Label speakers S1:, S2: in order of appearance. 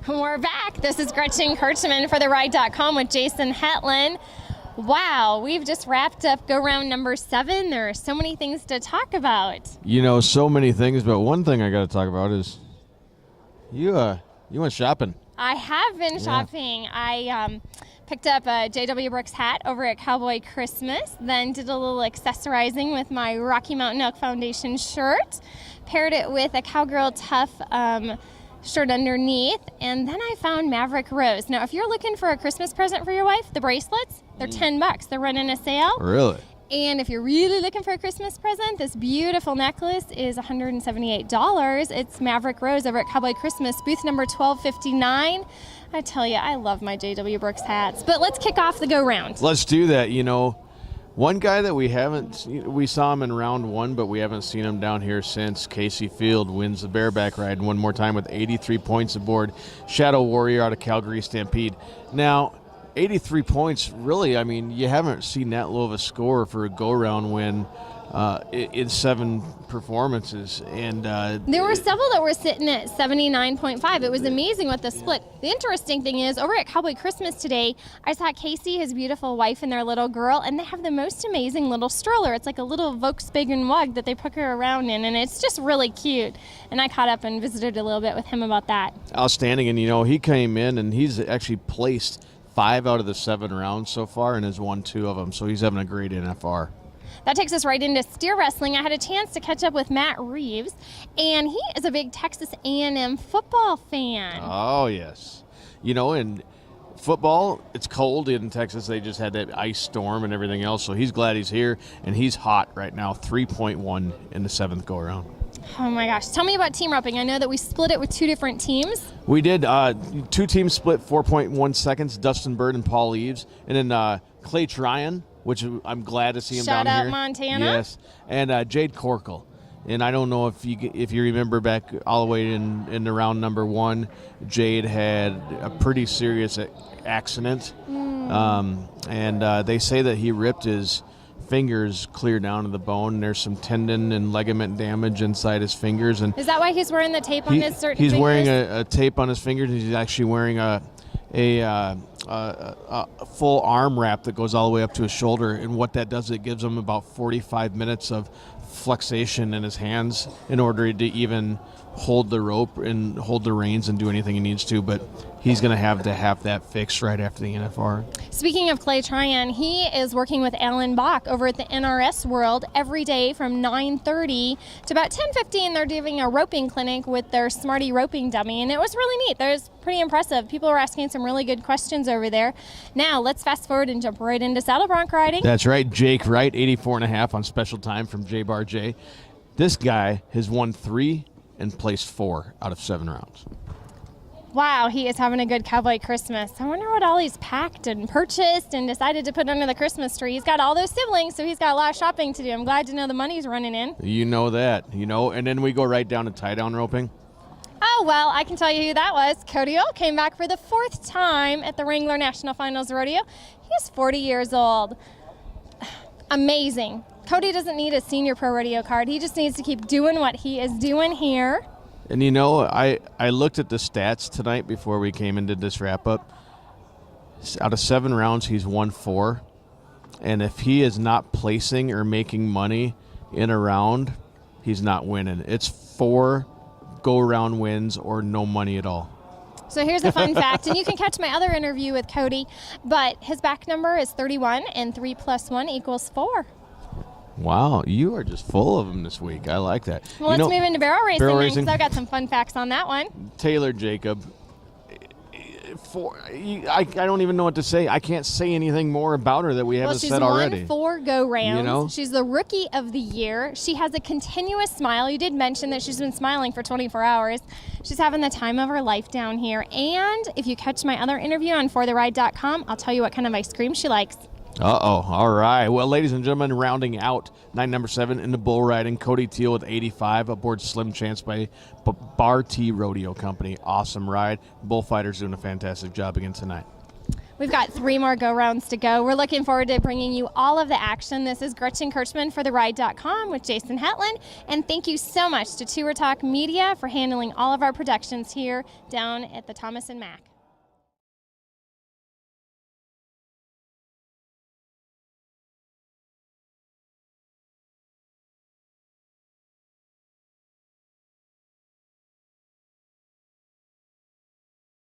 S1: We're back. This is Gretchen Kirchmann for TheRide.com with Jason Hetland. Wow, we've just wrapped up go round number 7. There are so many things to talk about.
S2: You know, so many things, but one thing I got to talk about is you went shopping.
S1: I have been shopping. I picked up a J.W. Brooks hat over at Cowboy Christmas, then did a little accessorizing with my Rocky Mountain Elk Foundation shirt, paired it with a Cowgirl Tough shirt underneath, and then I found Maverick Rose. Now, if you're looking for a Christmas present for your wife, the bracelets, they're $10. They're running a sale.
S2: Really?
S1: And if you're really looking for a Christmas present, this beautiful necklace is $178. It's Maverick Rose over at Cowboy Christmas, booth number 1259. I tell you, I love my J.W. Brooks hats. But let's kick off the go-round.
S2: Let's do that. You know, one guy that we saw him in round 1, but we haven't seen him down here since. Casey Field wins the bareback ride one more time with 83 points aboard. Shadow Warrior out of Calgary Stampede. Now, 83 points, really, I mean, you haven't seen that low of a score for a go-round win in 7 performances. And
S1: there were several that were sitting at 79.5. It was amazing with the split. The interesting thing is, over at Cowboy Christmas today, I saw Casey, his beautiful wife, and their little girl, and they have the most amazing little stroller. It's like a little Volkswagen Wug that they put her around in, and it's just really cute. And I caught up and visited a little bit with him about that.
S2: Outstanding. And, you know, he came in, and he's actually placed 5 out of the 7 rounds so far and has won 2 of them, so he's having a great NFR.
S1: That takes us right into steer wrestling. I had a chance to catch up with Matt Reeves, and he is a big Texas A&M football fan.
S2: Oh, yes. You know, in football, it's cold in Texas. They just had that ice storm and everything else, so he's glad he's here, and he's hot right now, 3.1 in the 7th go-around.
S1: Oh, my gosh. Tell me about team roping. I know that we split it with 2 different teams.
S2: We did. 2 teams split 4.1 seconds, Dustin Bird and Paul Eves, and then Clay Tryon, which I'm glad to see him
S1: Shout
S2: down
S1: out
S2: here.
S1: Montana.
S2: Yes, and Jade Corkle. And I don't know if you remember back all the way in the round number 1, Jade had a pretty serious accident, and they say that he ripped his fingers clear down to the bone, and there's some tendon and ligament damage inside his fingers. And
S1: is that why he's wearing the tape on his certain
S2: he's
S1: fingers?
S2: Wearing a tape on his fingers, and he's actually wearing a full arm wrap that goes all the way up to his shoulder. And what that does, it gives him about 45 minutes of flexation in his hands in order to even hold the rope and hold the reins and do anything he needs to. But he's going to have that fixed right after the NFR.
S1: Speaking of Clay Tryon, he is working with Alan Bach over at the NRS World every day from 9:30 to about 10:15. They're doing a roping clinic with their Smarty roping dummy, and it was really neat. That was pretty impressive. People were asking some really good questions over there. Now, let's fast forward and jump right into saddle bronc riding.
S2: That's right. Jake Wright, 84.5 on special time from J Bar J. This guy has won 3 and placed 4 out of 7 rounds.
S1: Wow, he is having a good Cowboy Christmas. I wonder what all he's packed and purchased and decided to put under the Christmas tree. He's got all those siblings, so he's got a lot of shopping to do. I'm glad to know the money's running in.
S2: You know that, and then we go right down to tie-down roping.
S1: Oh, well, I can tell you who that was. Cody Ohl came back for the 4th time at the Wrangler National Finals Rodeo. He's 40 years old. Amazing. Cody doesn't need a senior pro rodeo card. He just needs to keep doing what he is doing here.
S2: And you know, I looked at the stats tonight before we came and did this wrap-up. Out of 7 rounds, he's won 4. And if he is not placing or making money in a round, he's not winning. It's 4 go-round wins or no money at all.
S1: So here's a fun fact, and you can catch my other interview with Cody, but his back number is 31, and 3 + 1 = 4.
S2: Wow, you are just full of them this week. I like that.
S1: Well, let's move into barrel racing
S2: racing.
S1: because I've got some fun facts on that one.
S2: Taylor Jacob. I don't even know what to say. I can't say anything more about her that we haven't said already.
S1: She's won 4 go-rounds.
S2: You know?
S1: She's the Rookie of the Year. She has a continuous smile. You did mention that she's been smiling for 24 hours. She's having the time of her life down here. And if you catch my other interview on ForTheRide.com, I'll tell you what kind of ice cream she likes.
S2: All right. Well, ladies and gentlemen, rounding out number 7 in the bull riding, Cody Teal with 85 aboard Slim Chance by Bar T Rodeo Company. Awesome ride. Bullfighters doing a fantastic job again tonight.
S1: We've got 3 more go-rounds to go. We're looking forward to bringing you all of the action. This is Gretchen Kirchmann for TheRide.com with Jason Hetland. And thank you so much to Tour Talk Media for handling all of our productions here down at the Thomas & Mack.